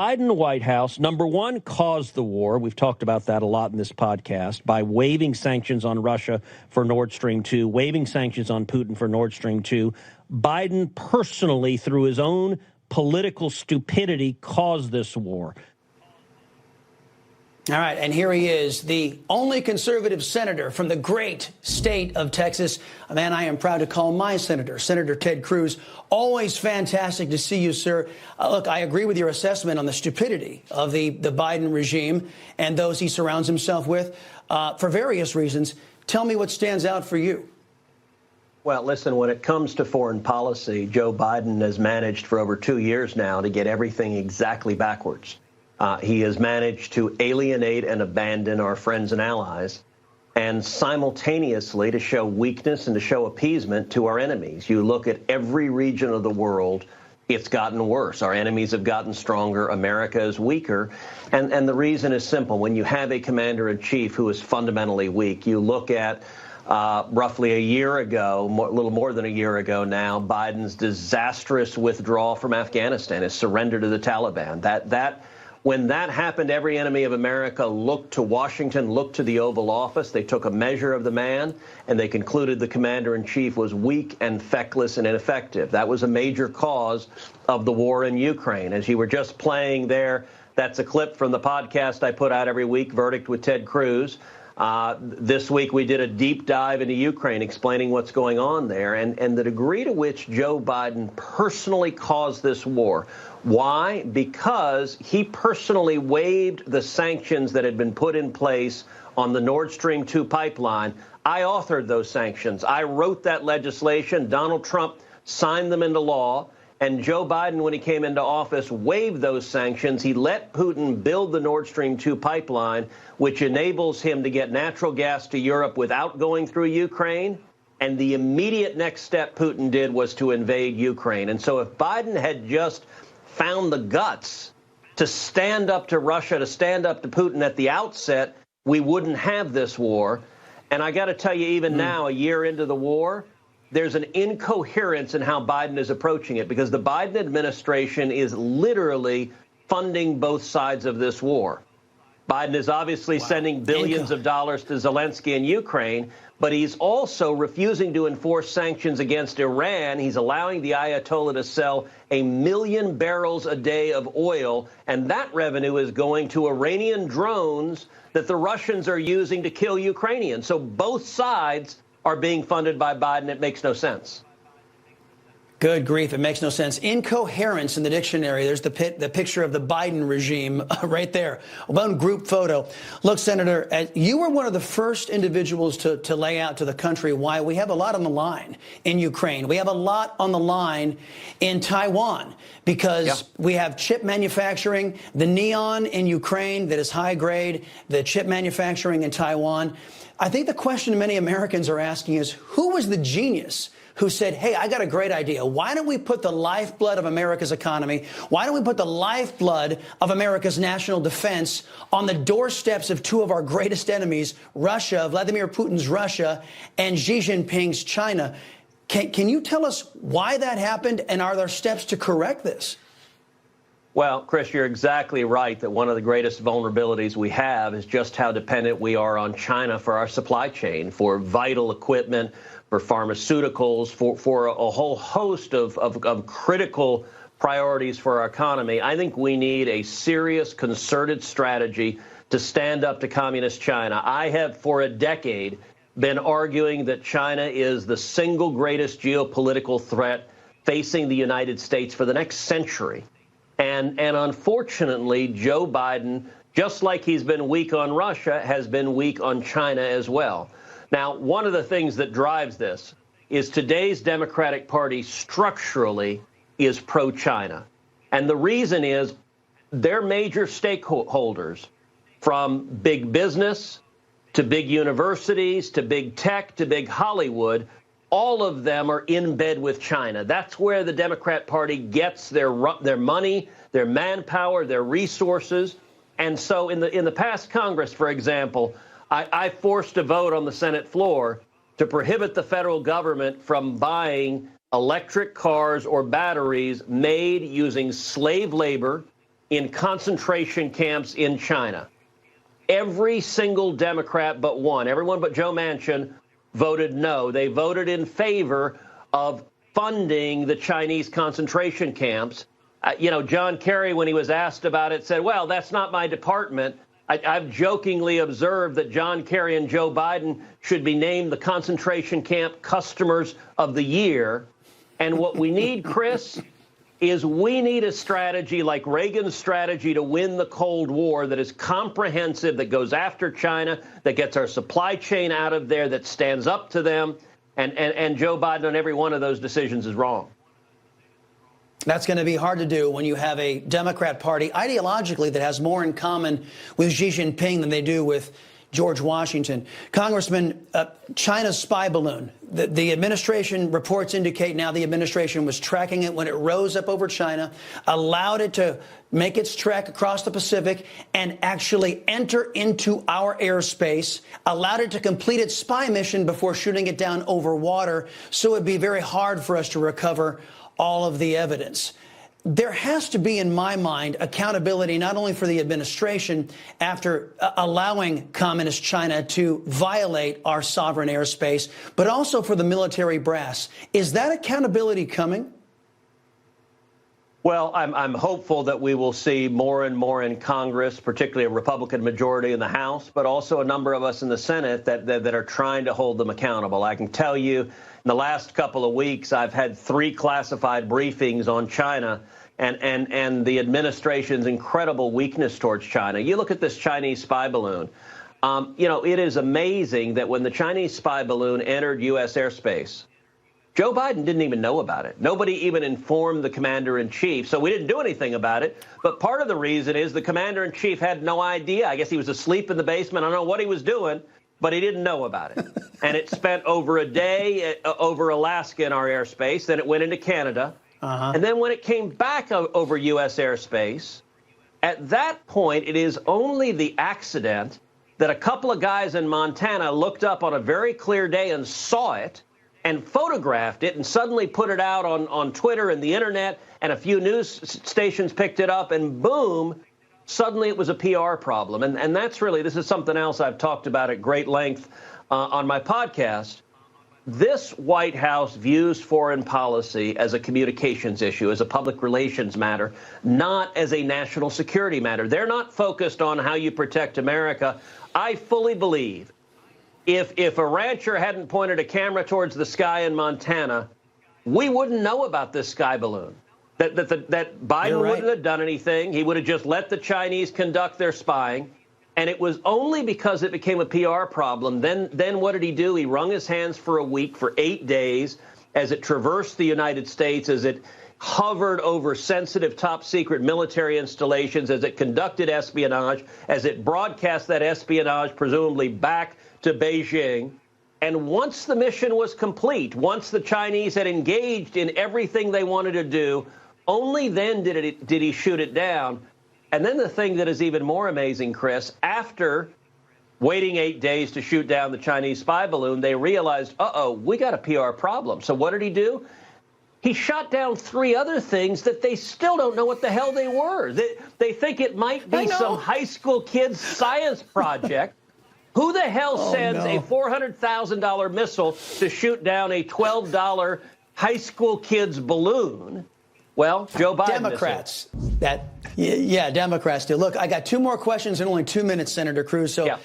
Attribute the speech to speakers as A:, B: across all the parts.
A: Biden White House, number one, caused the war. We've talked about that a lot in this podcast by waiving sanctions on Russia for Nord Stream 2, waiving sanctions on Putin for Nord Stream 2. Biden personally, through his own political stupidity, caused this war.
B: All right, and here he is, the only conservative senator from the great state of Texas, a man I am proud to call my senator, Senator Ted Cruz. Always fantastic to see you, sir. Look, I agree with your assessment on the stupidity of the Biden regime and those he surrounds himself with for various reasons. Tell me what stands out for you.
C: Well, listen, when it comes to foreign policy, Joe Biden has managed for over 2 years now to get everything exactly backwards. He has managed to alienate and abandon our friends and allies, and simultaneously to show weakness and to show appeasement to our enemies. You look at every region of the world, it's gotten worse. Our enemies have gotten stronger. America is weaker. And the reason is simple. When you have a commander-in-chief who is fundamentally weak, you look at roughly a year ago, a little more than a year ago now, Biden's disastrous withdrawal from Afghanistan, his surrender to the Taliban. When that happened, every enemy of America looked to Washington, looked to the Oval Office. They took a measure of the man, and they concluded the commander-in-chief was weak and feckless and ineffective. That was a major cause of the war in Ukraine. As you were just playing there, that's a clip from the podcast I put out every week, Verdict with Ted Cruz. This week we did a deep dive into Ukraine, explaining what's going on there and the degree to which Joe Biden personally caused this war. Why? Because he personally waived the sanctions that had been put in place on the Nord Stream 2 pipeline. I authored those sanctions. I wrote that legislation. Donald Trump signed them into law. And Joe Biden, when he came into office, waived those sanctions. He let Putin build the Nord Stream 2 pipeline, which enables him to get natural gas to Europe without going through Ukraine. And the immediate next step Putin did was to invade Ukraine. And so if Biden had just found the guts to stand up to Russia, to stand up to Putin at the outset, we wouldn't have this war. And I got to tell you, even now, a year into the war, there's an incoherence in how Biden is approaching it, because the Biden administration is literally funding both sides of this war. Biden is obviously sending billions of dollars to Zelensky in Ukraine, but he's also refusing to enforce sanctions against Iran. He's allowing the Ayatollah to sell 1 million barrels a day of oil, and that revenue is going to Iranian drones that the Russians are using to kill Ukrainians. So both sides are being funded by Biden. It makes no sense.
B: Good grief, it makes no sense. Incoherence in the dictionary. There's the picture of the Biden regime right there. One group photo. Look, Senator, you were one of the first individuals to lay out to the country why we have a lot on the line in Ukraine. We have a lot on the line in Taiwan because we have chip manufacturing, the neon in Ukraine that is high grade, the chip manufacturing in Taiwan. I think the question many Americans are asking is, who was the genius who said, hey, I got a great idea. Why don't we put the lifeblood of America's economy, why don't we put the lifeblood of America's national defense on the doorsteps of two of our greatest enemies, Russia, Vladimir Putin's Russia, and Xi Jinping's China? Can you tell us why that happened, and are there steps to correct this?
C: Well, Chris, you're exactly right that one of the greatest vulnerabilities we have is just how dependent we are on China for our supply chain, for vital equipment, for pharmaceuticals, for a whole host of critical priorities for our economy. I think we need a serious, concerted strategy to stand up to communist China. I have, for a decade, been arguing that China is the single greatest geopolitical threat facing the United States for the next century. And unfortunately, Joe Biden, just like he's been weak on Russia, has been weak on China as well. Now, one of the things that drives this is today's Democratic Party structurally is pro-China. And the reason is their major stakeholders, from big business to big universities to big tech to big Hollywood, all of them are in bed with China. That's where the Democrat Party gets their money, their manpower, their resources. And so in the past Congress, for example, I forced a vote on the Senate floor to prohibit the federal government from buying electric cars or batteries made using slave labor in concentration camps in China. Every single Democrat but one, everyone but Joe Manchin, voted no. They voted in favor of funding the Chinese concentration camps. John Kerry, when he was asked about it, said, well, that's not my department. I've jokingly observed that John Kerry and Joe Biden should be named the concentration camp customers of the year. And what we need, Chris, is we need a strategy like Reagan's strategy to win the Cold War that is comprehensive, that goes after China, that gets our supply chain out of there, that stands up to them. And Joe Biden on every one of those decisions is wrong.
B: That's going to be hard to do when you have a Democrat Party ideologically that has more in common with Xi Jinping than they do with George Washington. Congressman, China's spy balloon, the administration reports indicate now the administration was tracking it when it rose up over China, allowed it to make its trek across the Pacific and actually enter into our airspace, allowed it to complete its spy mission before shooting it down over water. So it'd be very hard for us to recover all of the evidence. There has to be, in my mind, accountability not only for the administration after allowing Communist China to violate our sovereign airspace, but also for the military brass. Is that accountability coming?
C: Well, I'm hopeful that we will see more and more in Congress, particularly a Republican majority in the House, but also a number of us in the Senate that are trying to hold them accountable. I can tell you, in the last couple of weeks, I've had 3 classified briefings on China and the administration's incredible weakness towards China. You look at this Chinese spy balloon. It is amazing that when the Chinese spy balloon entered U.S. airspace, Joe Biden didn't even know about it. Nobody even informed the commander-in-chief, so we didn't do anything about it. But part of the reason is the commander-in-chief had no idea. I guess he was asleep in the basement. I don't know what he was doing, but he didn't know about it. And it spent over a day over Alaska in our airspace. Then it went into Canada. And then when it came back over U.S. airspace, at that point, it is only the accident that a couple of guys in Montana looked up on a very clear day and saw it and photographed it and suddenly put it out on Twitter and the internet, and a few news stations picked it up, and boom, suddenly it was a PR problem. And that's really, this is something else I've talked about at great length on my podcast. This White House views foreign policy as a communications issue, as a public relations matter, not as a national security matter. They're not focused on how you protect America. I fully believe if a rancher hadn't pointed a camera towards the sky in Montana, we wouldn't know about this sky balloon. That Biden wouldn't have done anything. He would have just let the Chinese conduct their spying. And it was only because it became a PR problem. Then what did he do? He wrung his hands for a week, for 8 days, as it traversed the United States, as it hovered over sensitive top-secret military installations, as it conducted espionage, as it broadcast that espionage presumably back to Beijing. And once the mission was complete, once the Chinese had engaged in everything they wanted to do, only then did he shoot it down. And then the thing that is even more amazing, Chris, after waiting 8 days to shoot down the Chinese spy balloon, they realized, we got a PR problem. So what did he do? He shot down 3 other things that they still don't know what the hell they were. They think it might be some high school kid's science project. Who the hell sends a $400,000 missile to shoot down a $12 high school kid's balloon? Well, Joe Biden.
B: Democrats. Democrats do. Look, I got 2 more questions in only 2 minutes, Senator Cruz. So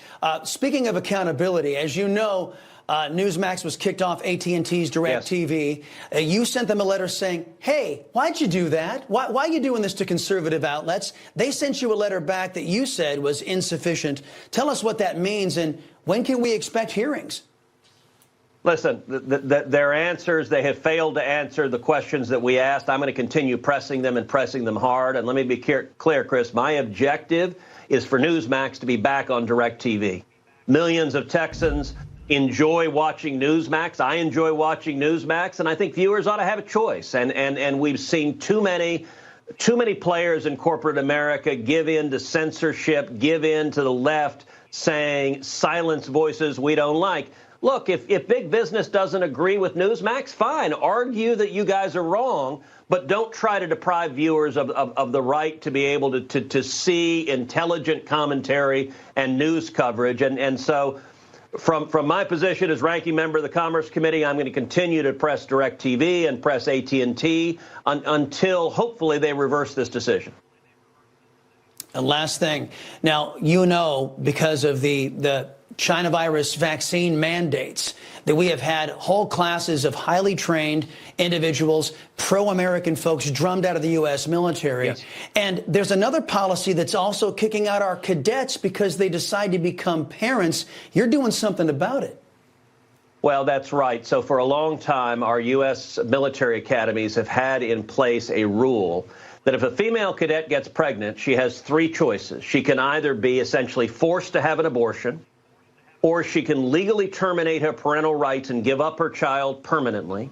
B: speaking of accountability, as you know, Newsmax was kicked off AT&T's DirecTV. You sent them a letter saying, hey, why'd you do that? Why are you doing this to conservative outlets? They sent you a letter back that you said was insufficient. Tell us what that means, and when can we expect hearings?
C: Listen, their answers, they have failed to answer the questions that we asked. I'm going to continue pressing them and pressing them hard. And let me be clear, Chris, my objective is for Newsmax to be back on DirecTV. Millions of Texans enjoy watching Newsmax. I enjoy watching Newsmax, and I think viewers ought to have a choice. And we've seen too many players in corporate America give in to censorship, give in to the left, saying silence voices we don't like. look, if big business doesn't agree with Newsmax, fine, argue that you guys are wrong, but don't try to deprive viewers of the right to be able to see intelligent commentary and news coverage. And so from my position as ranking member of the Commerce Committee, I'm going to continue to press DirecTV and press AT&T until hopefully they reverse this decision.
B: And last thing, now, you know, because of the China virus vaccine mandates, that we have had whole classes of highly trained individuals, pro-American folks drummed out of the U.S. military.
C: Yes.
B: And there's another policy that's also kicking out our cadets because they decide to become parents. You're doing something about it.
C: Well, that's right. So for a long time, our U.S. military academies have had in place a rule that if a female cadet gets pregnant, she has three choices. She can either be essentially forced to have an abortion, or she can legally terminate her parental rights and give up her child permanently,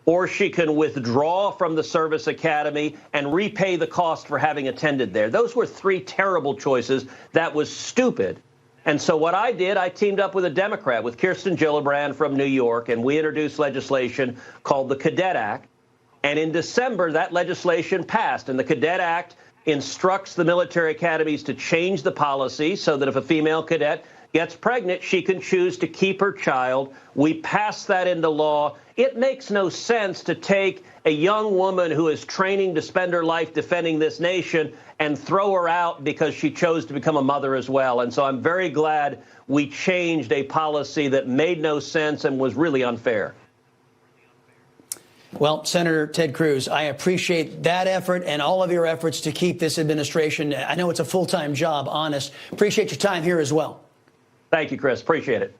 C: or she can withdraw from the service academy and repay the cost for having attended there. Those were three terrible choices. That was stupid. And so what I did, I teamed up with a Democrat, with Kirsten Gillibrand from New York, and we introduced legislation called the Cadet Act. And in December, that legislation passed, and the Cadet Act instructs the military academies to change the policy so that if a female cadet gets pregnant, she can choose to keep her child. We passed that into law. It makes no sense to take a young woman who is training to spend her life defending this nation and throw her out because she chose to become a mother as well. And so I'm very glad we changed a policy that made no sense and was really unfair.
B: Well, Senator Ted Cruz, I appreciate that effort and all of your efforts to keep this administration, I know it's a full-time job, honest. Appreciate your time here as well.
C: Thank you, Chris. Appreciate it.